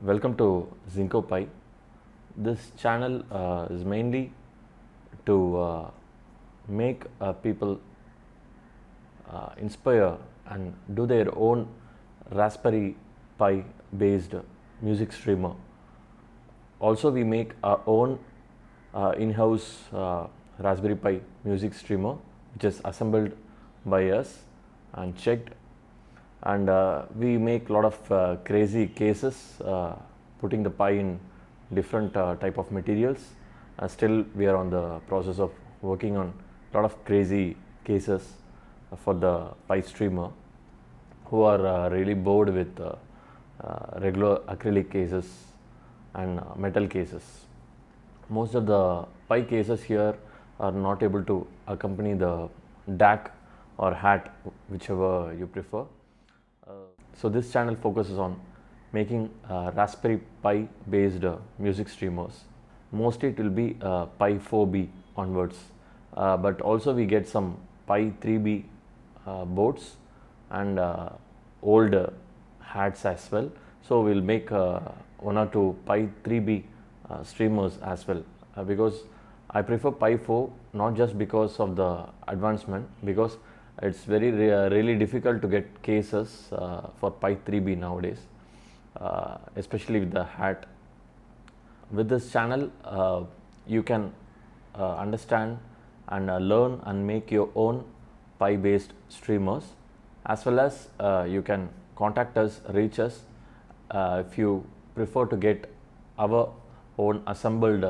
Welcome to Zinco Pi. This channel is mainly to make people inspire and do their own Raspberry Pi based music streamer. Also, we make our own in-house Raspberry Pi music streamer, which is assembled by us and checked, and we make a lot of crazy cases, putting the Pi in different type of materials. Still, we are on the process of working on a lot of crazy cases for the Pi streamer who are really bored with regular acrylic cases and metal cases. Most of the Pi cases here are not able to accompany the DAC or hat, whichever you prefer. So this channel focuses on making Raspberry Pi based music streamers. Mostly it will be Pi 4B onwards, but also we get some Pi 3B boards and old hats as well. So we'll make one or two Pi 3B streamers as well, because I prefer Pi 4 not just because of the advancement, because it's very really difficult to get cases for Pi 3B nowadays, especially with the hat. With this channel, you can understand and learn and make your own Pi based streamers, as well as you can contact us, reach us if you prefer to get our own assembled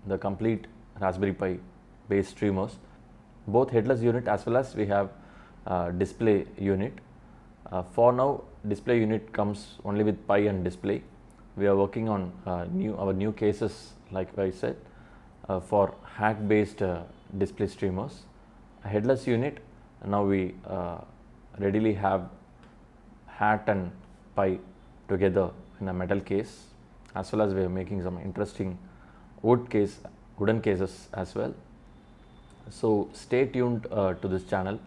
the complete Raspberry Pi based streamers, both headless unit as well as we have display unit. For now, display unit comes only with Pi and display. We are working on our new cases, like I said, for hat based display streamers. A headless unit, now we readily have hat and Pi together in a metal case, as well as we are making some interesting wooden cases as well. So stay tuned to this channel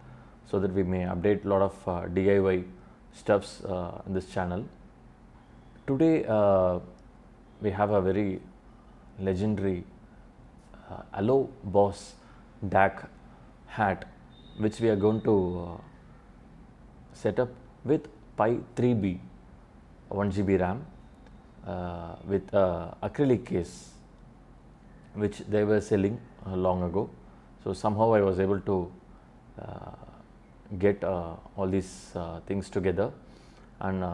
so that we may update a lot of DIY stuffs in this channel. Today we have a very legendary Allo Boss DAC hat, which we are going to set up with Pi 3B 1GB RAM with acrylic case, which they were selling long ago. So somehow I was able to get all these things together, and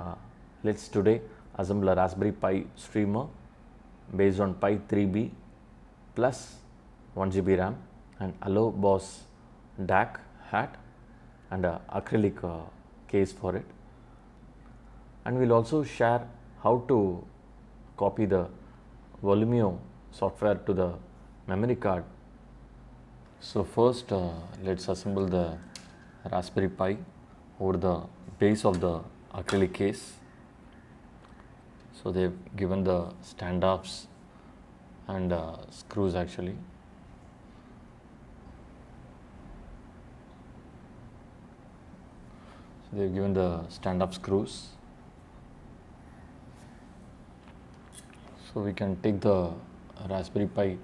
let's today assemble a Raspberry Pi streamer based on Pi 3B plus 1GB RAM and Allo Boss DAC hat and a acrylic case for it. And we'll also share how to copy the Volumio software to the memory card. So first let's assemble the Raspberry Pi over the base of the acrylic case. So they've given the standoffs and screws actually. So they've given the stand-off screws. So we can take the Raspberry Pi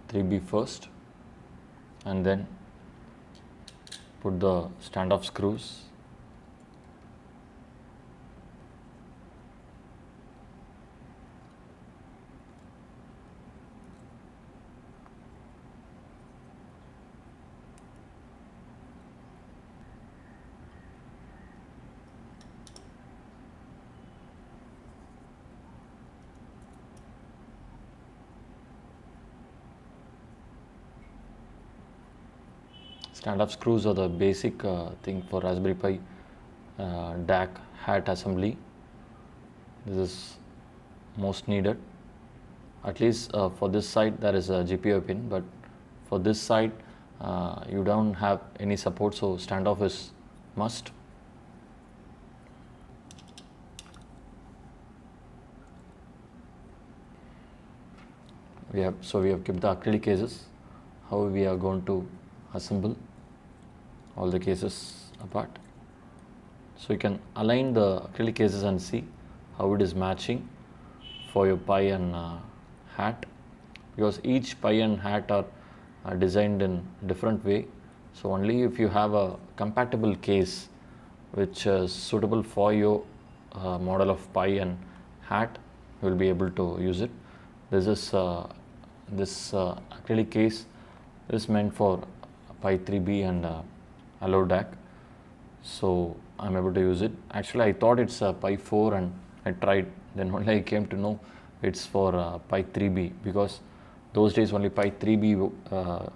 3B first and then put the stand-off screws. Stand-off screws are the basic thing for Raspberry Pi DAC hat assembly. This is most needed. At least for this side there is a GPIO pin, but for this side you don't have any support, so standoff is must. We have kept the acrylic cases. How we are going to assemble all the cases apart. So you can align the acrylic cases and see how it is matching for your Pi and hat, because each Pi and hat are designed in different way. So only if you have a compatible case which is suitable for your model of Pi and hat, you will be able to use it. This acrylic case is meant for Pi 3B and Allo DAC. So I'm able to use it. Actually, I thought it's Pi 4 and I tried. Then only I came to know it's for Pi 3B, because those days only Pi 3B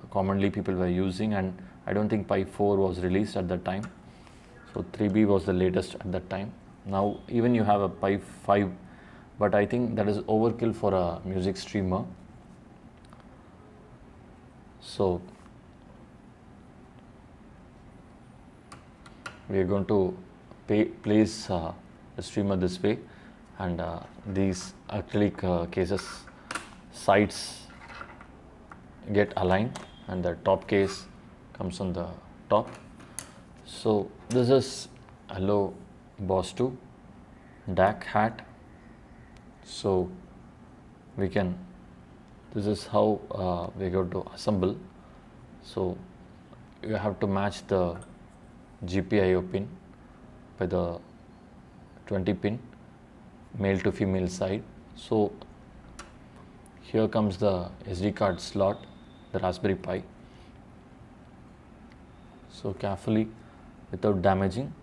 commonly people were using, and I don't think Pi 4 was released at that time. So 3B was the latest at that time. Now even you have a Pi 5, but I think that is overkill for a music streamer. So we are going to place the streamer this way, and these acrylic cases sides get aligned, and the top case comes on the top. So this is Allo Boss 2 DAC hat. So this is how we are going to assemble. So you have to match the GPIO pin by the 20 pin male to female side. So here comes the SD card slot, the Raspberry Pi. So carefully, without damaging,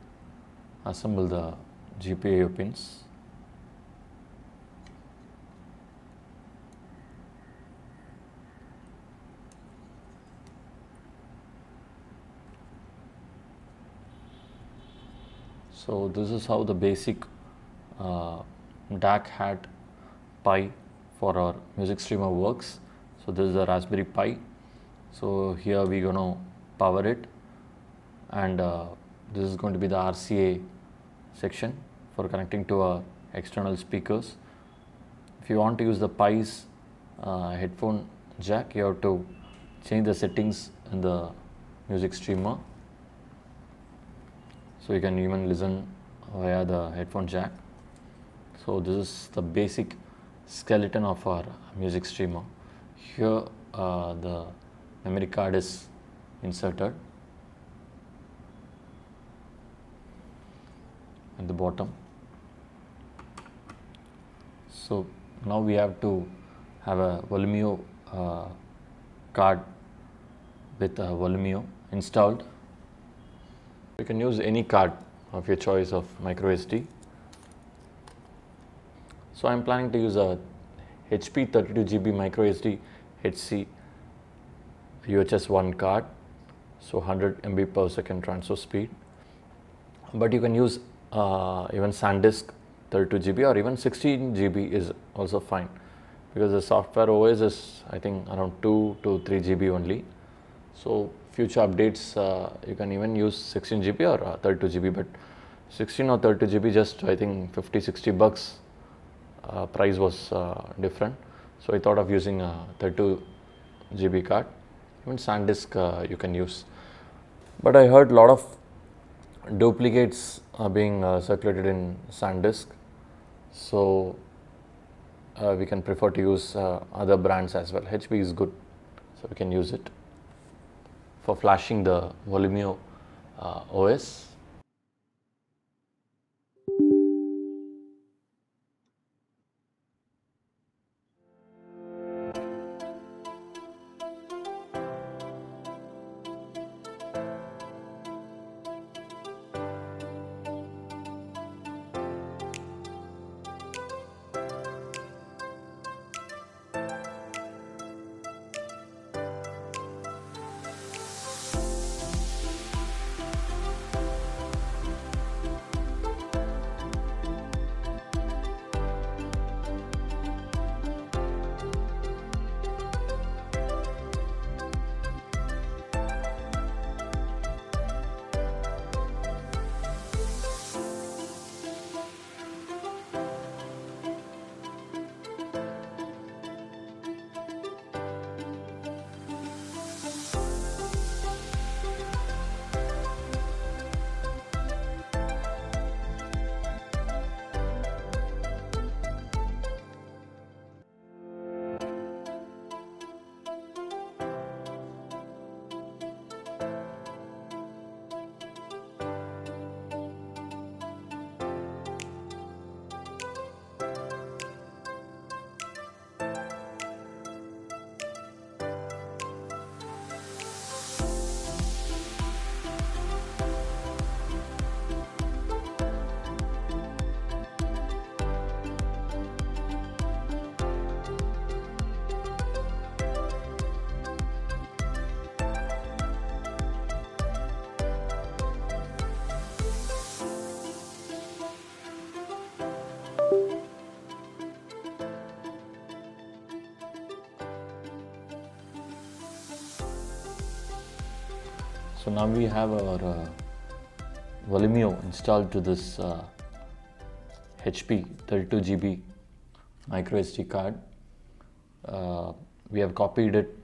assemble the GPIO pins. So this is how the basic DAC hat Pi for our music streamer works. So this is the Raspberry Pi. So here we're going to power it, and this is going to be the RCA section for connecting to our external speakers. If you want to use the Pi's headphone jack, you have to change the settings in the music streamer. So you can even listen via the headphone jack. So this is the basic skeleton of our music streamer. Here the memory card is inserted at the bottom. So now we have to have a Volumio card with a Volumio installed. You can use any card of your choice of micro SD. So I'm planning to use a HP 32GB micro SD HC UHS 1 card, so 100 MB per second transfer speed. But you can use even SanDisk 32GB or even 16GB is also fine, because the software OS is I think around 2 to 3 GB only. So future updates you can even use 16GB or 32GB, but 16 or 32GB just I think 50-60 bucks price was different. So I thought of using a 32GB card. Even SanDisk you can use, but I heard a lot of duplicates are being circulated in SanDisk, so we can prefer to use other brands as well. HP is good, so we can use it for flashing the Volumio OS. So now we have our Volumio installed to this HP 32 GB micro SD card. We have copied it,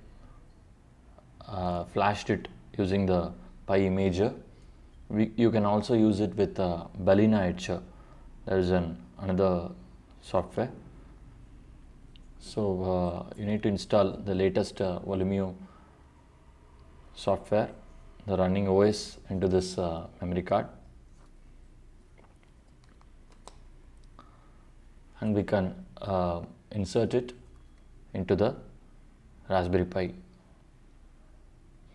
flashed it using the Pi Imager. You can also use it with Balena Etcher. There is another software. So you need to install the latest Volumio software, the running OS, into this memory card, and we can insert it into the Raspberry Pi,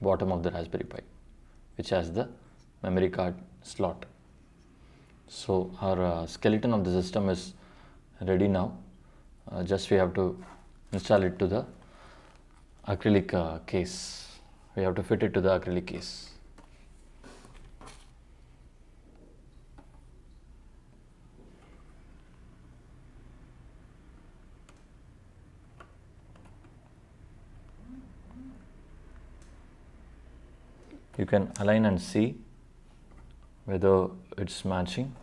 bottom of the Raspberry Pi, which has the memory card slot. So our skeleton of the system is ready now. Just we have to install it to the acrylic case. We have to fit it to the acrylic case. You can align and see whether it's matching.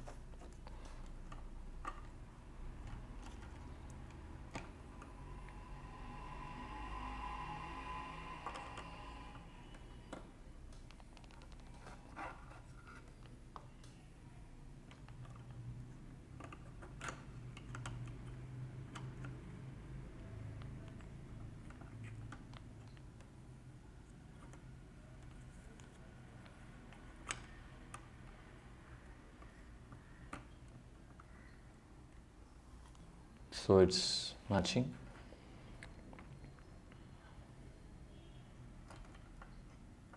So it's matching.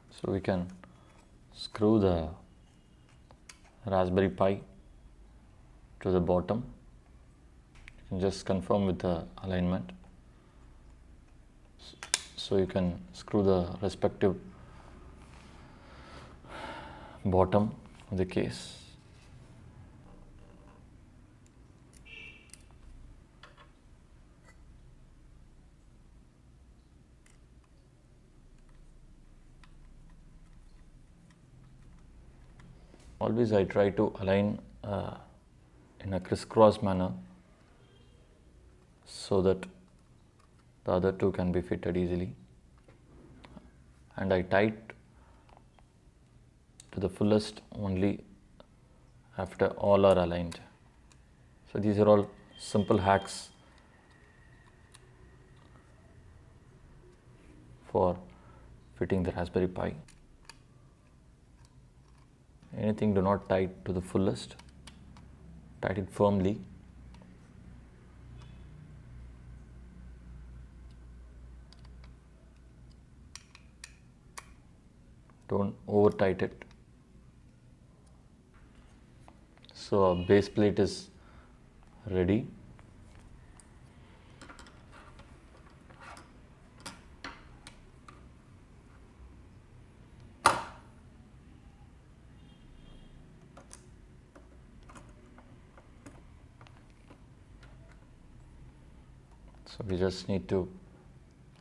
So we can screw the Raspberry Pi to the bottom. You can just confirm with the alignment. So you can screw the respective bottom of the case. Always I try to align in a crisscross manner so that the other two can be fitted easily, and I tie it to the fullest only after all are aligned. So these are all simple hacks for fitting the Raspberry Pi. Anything, do not tie it to the fullest, tie it firmly. Don't over tight it. So our base plate is ready. So we just need to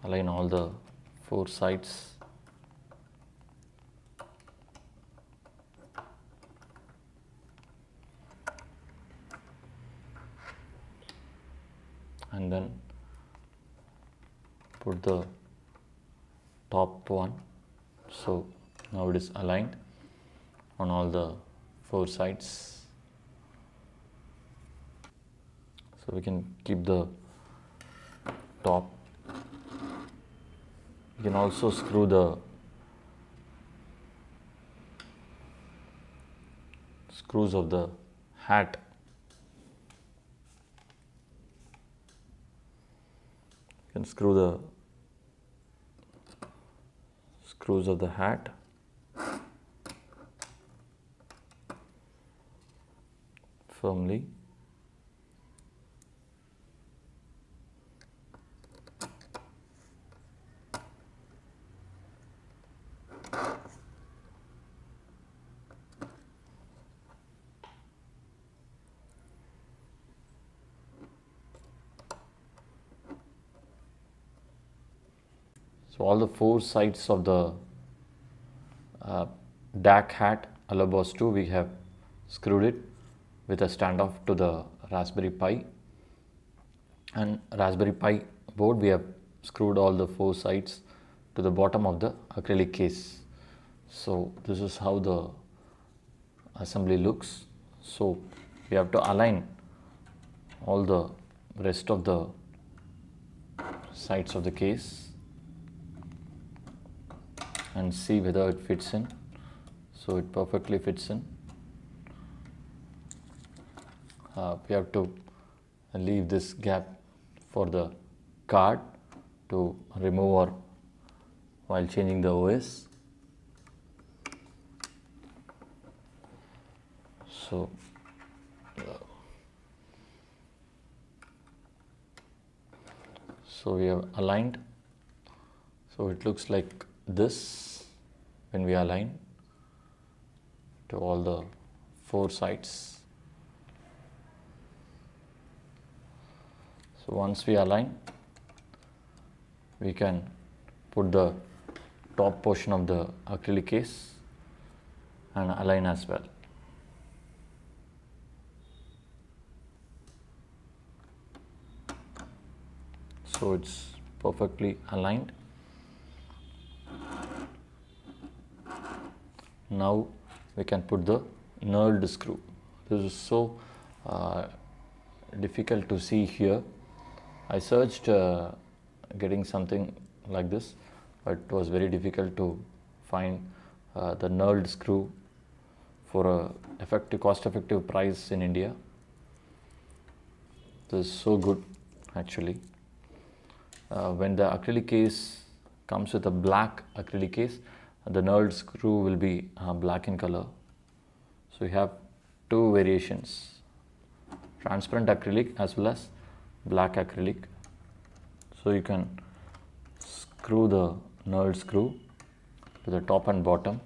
align all the 4 sides. And then put the top one. So now it is aligned on all the 4 sides. So we can keep the top. You can also screw the screws of the hat. You can screw the screws of the hat. Firmly. So all the 4 sides of the DAC hat Allo 2, we have screwed it with a standoff to the Raspberry Pi, and Raspberry Pi board we have screwed all the 4 sides to the bottom of the acrylic case. So this is how the assembly looks. So we have to align all the rest of the sides of the case and see whether it fits in. So it perfectly fits in. We have to leave this gap for the card to remove or while changing the OS. So we have aligned. So it looks like this when we align to all the 4 sides. So once we align, we can put the top portion of the acrylic case and align as well. So it's perfectly aligned. Now we can put the knurled screw. This is so difficult to see here. I searched getting something like this, but it was very difficult to find the knurled screw for a cost-effective price in India. This is so good actually. When the acrylic case comes with a black acrylic case, the knurled screw will be black in color. So we have 2 variations, transparent acrylic as well as black acrylic. So you can screw the knurled screw to the top and bottom.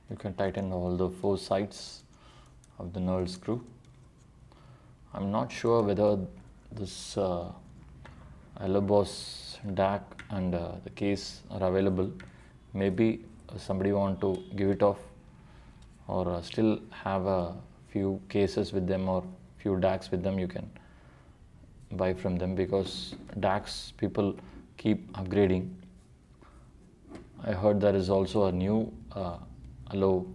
You can tighten all the 4 sides of the knurled screw. I'm not sure whether this Allo DAC and the case are available. Maybe somebody want to give it off or still have a few cases with them or few DACs with them, you can buy from them, because DACs people keep upgrading. I heard there is also a new Allo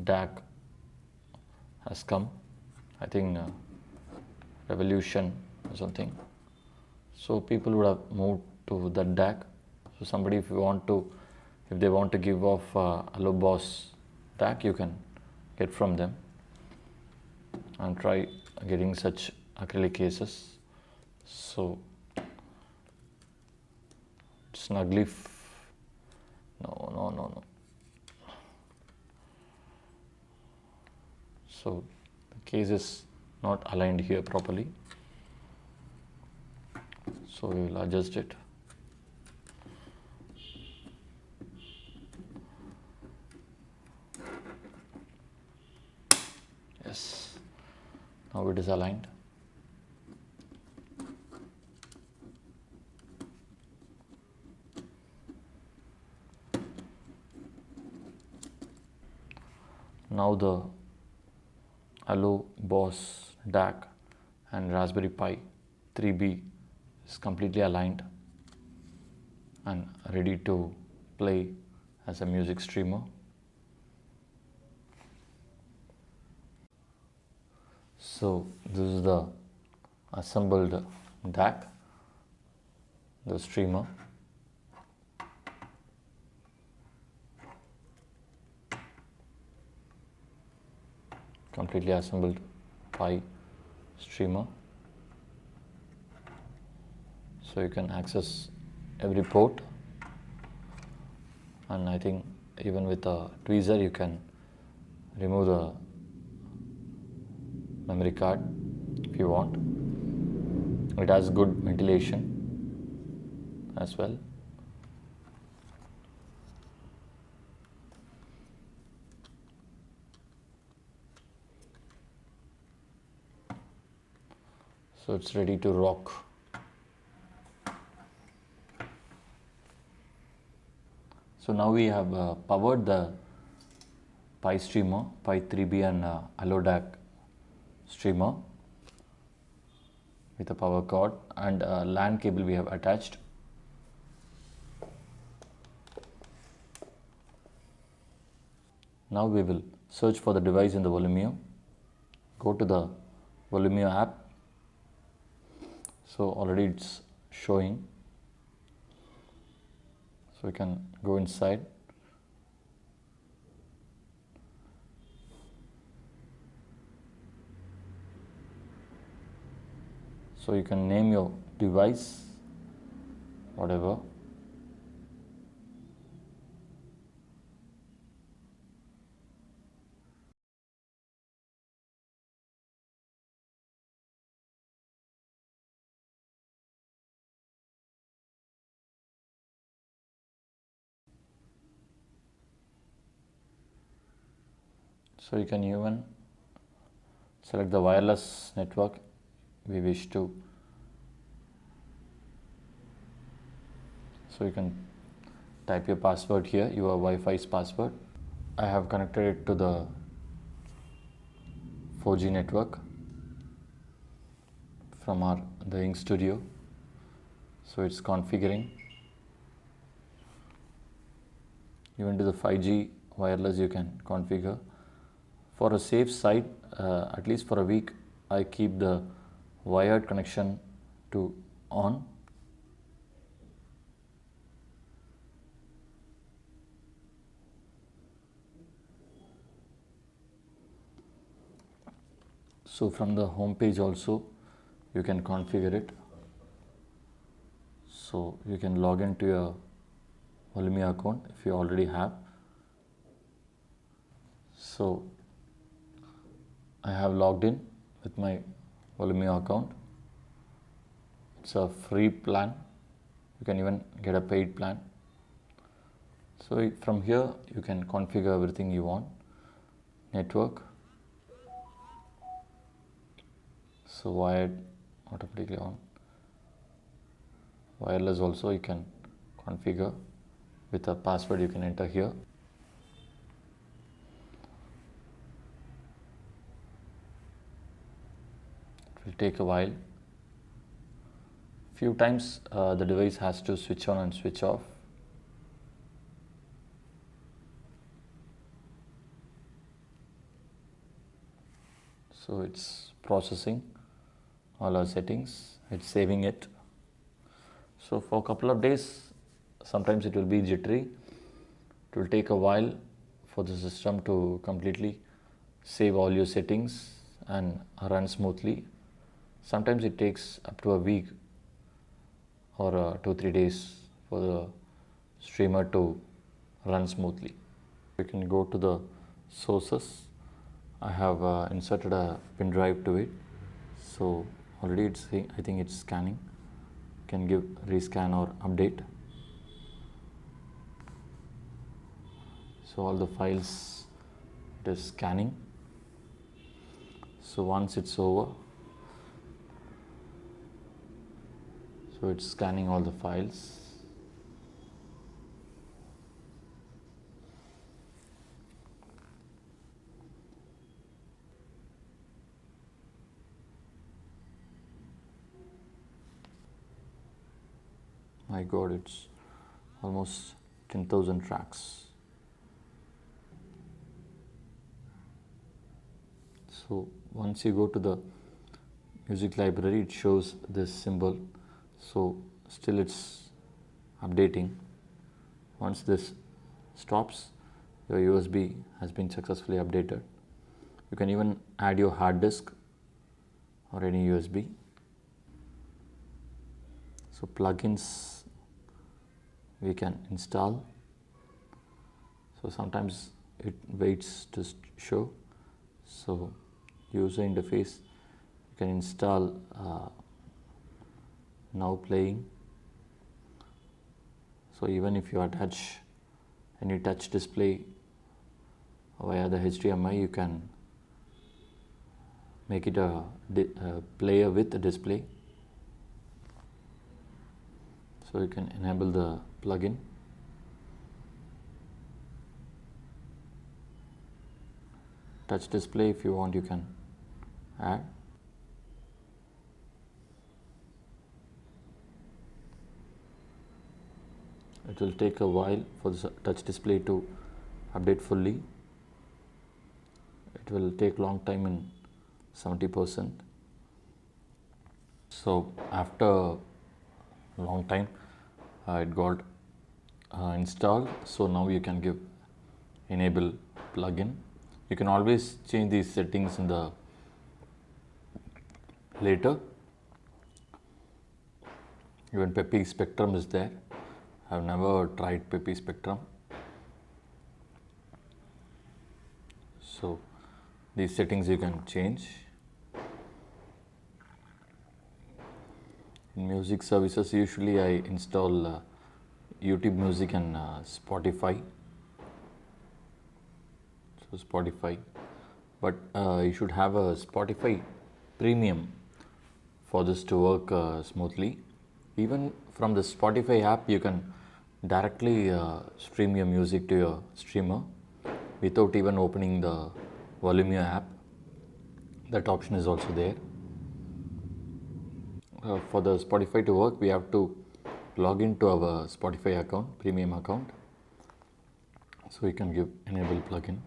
DAC has come, I think Revolution or something. So people would have moved to that DAC. So somebody if they want to give off Allo DAC, you can get from them and try getting such acrylic cases. So snugly no. So the case is not aligned here properly. So we will adjust it. Yes, now it is aligned. Now the Allo DAC and Raspberry Pi 3B is completely aligned and ready to play as a music streamer. So this is the assembled DAC, the streamer. Completely assembled Pi streamer. So you can access every port, and I think even with a tweezer you can remove the memory card if you want. It has good ventilation as well. So it's ready to rock. So now we have powered the Pi streamer, Pi 3B and Allo DAC streamer with a power cord, and a LAN cable we have attached. Now we will search for the device in the Volumio. Go to the Volumio app. So already it's showing. So we can go inside. So you can name your device, whatever. So you can even select the wireless network we wish to. So you can type your password here, your Wi-Fi's password. I have connected it to the 4G network from the Ink Studio. So it's configuring. Even to the 5G wireless you can configure. For a safe side, at least for a week, I keep the wired connection to on. So from the home page also you can configure it. So you can log into your Volumio account if you already have. So I have logged in with my Volumio account. It's a free plan. You can even get a paid plan. So from here you can configure everything you want. Network. So wired automatically on. Wireless also you can configure with a password you can enter here. It will take a while. Few times the device has to switch on and switch off. So it's processing all our settings, it's saving it. So for a couple of days, sometimes it will be jittery. It will take a while for the system to completely save all your settings and run smoothly. Sometimes it takes up to a week or 2-3 days for the streamer to run smoothly. You can go to the sources. I have inserted a pin drive to it. So already I think it's scanning. You can give rescan or update. So all the files, it is scanning. So once it's over, so it's scanning all the files. My God, it's almost 10,000 tracks. So once you go to the music library, it shows this symbol. So still it's updating. Once this stops, your USB has been successfully updated. You can even add your hard disk or any USB. So plugins we can install. So sometimes it waits to show. So user interface, you can install now playing. So even if you attach any touch display via the HDMI, you can make it a player with a display. So you can enable the plugin. Touch display, if you want, you can add. It will take a while for the touch display to update fully. It will take long time in 70%. So after long time it got installed. So now you can give enable plugin. You can always change these settings in the later. Even Peppy Spectrum is there. I've never tried Peppy Spectrum. So these settings you can change. In music services, usually I install YouTube Music and Spotify. So Spotify, but you should have a Spotify Premium for this to work smoothly. Even from the Spotify app, you can directly stream your music to your streamer without even opening the Volumia app. That option is also there. For the Spotify to work, we have to log into our Spotify account, premium account. So we can give enable plugin.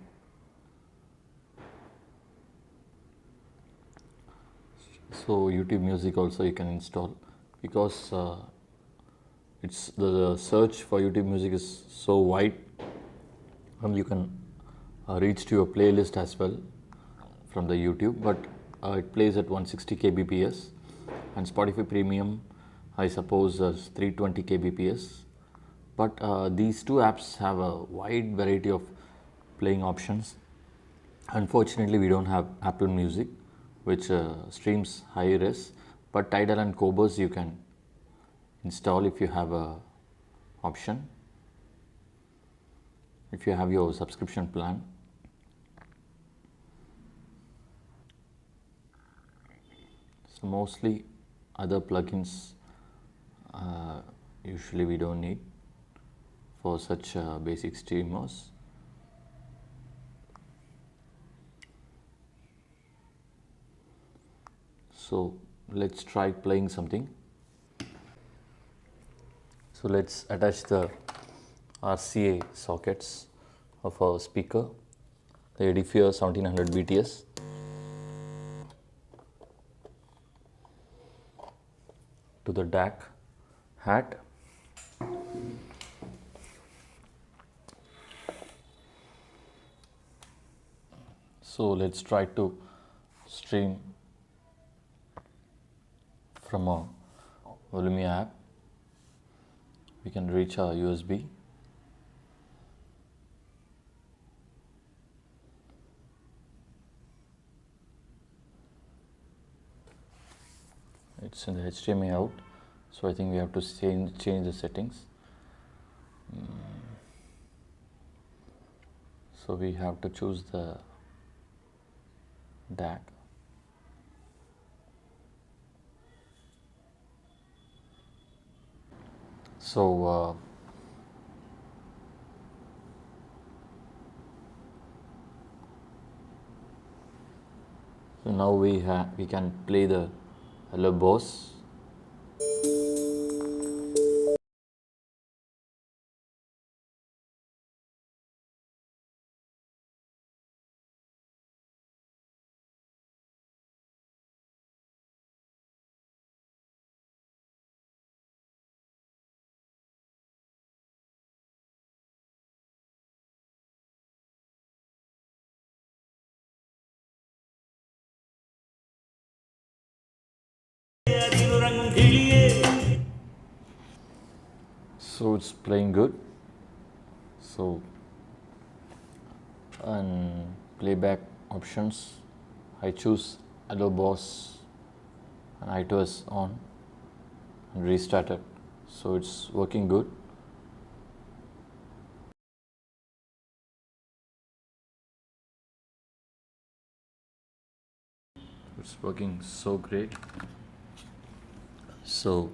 So YouTube Music also you can install, because it's the search for YouTube Music is so wide, and you can reach to your playlist as well from the YouTube, but it plays at 160 kbps, and Spotify Premium I suppose is 320 kbps. But these two apps have a wide variety of playing options. Unfortunately, we don't have Apple Music, which streams high res, but Tidal and Cobos you can install if you have a option, if you have your subscription plan. So mostly other plugins usually we don't need for such basic streamers. So let's try playing something. So let's attach the RCA sockets of our speaker, the Edifier 1700 BTS. To the DAC hat. So let's try to stream from a Volumia app. We can reach our USB. It's in the HDMI out, so I think we have to change the settings. So we have to choose the DAC. So now we can play the Allo boss. So it's playing good. So and playback options, I choose Allo boss and I2S on. restart it. So it's working good. It's working so great. So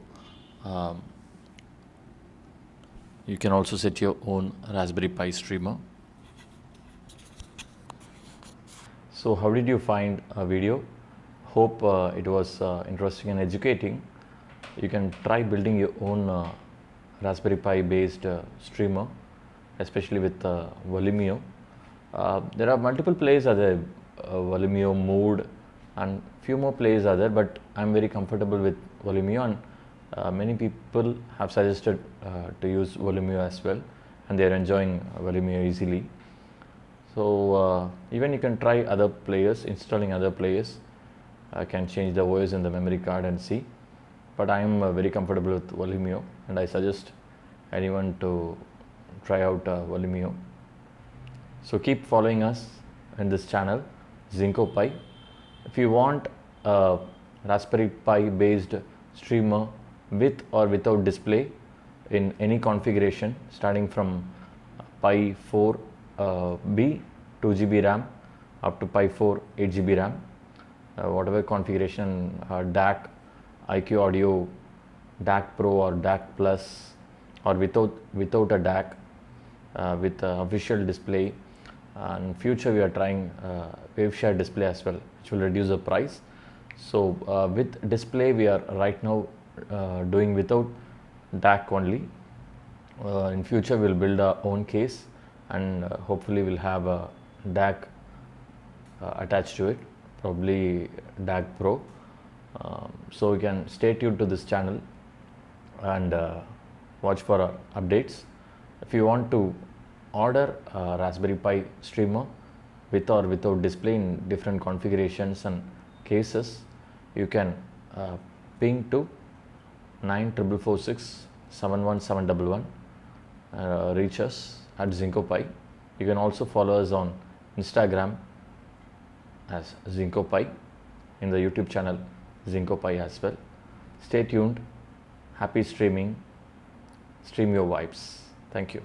you can also set your own Raspberry Pi streamer. So how did you find a video? Hope it was interesting and educating. You can try building your own Raspberry Pi based streamer, especially with Volumio. There are multiple players are there, Volumio, Mood, and few more players are there, but I'm very comfortable with Volumio, and many people have suggested to use Volumio as well, and they are enjoying Volumio easily. So even you can try other players, installing other players. I can change the OS in the memory card and see. But I am very comfortable with Volumio, and I suggest anyone to try out Volumio. So keep following us in this channel, Zinco Pi. If you want a Raspberry Pi based streamer with or without display in any configuration, starting from Pi 4B 2GB RAM up to Pi 4 8GB RAM, whatever configuration, DAC, IQ Audio, DAC Pro or DAC Plus, or without a DAC, with official display. And future we are trying wave share display as well, which will reduce the price. So with display we are right now doing without DAC only. In future we'll build our own case, and hopefully we'll have a DAC attached to it, probably DAC Pro. So you can stay tuned to this channel and watch for our updates. If you want to order a Raspberry Pi streamer with or without display in different configurations and cases, you can ping to 9446 71711, reach us at Zinco Pi. You can also follow us on Instagram as Zinco Pi, in the YouTube channel Zinco Pi as well. Stay tuned. Happy streaming. Stream your vibes. Thank you.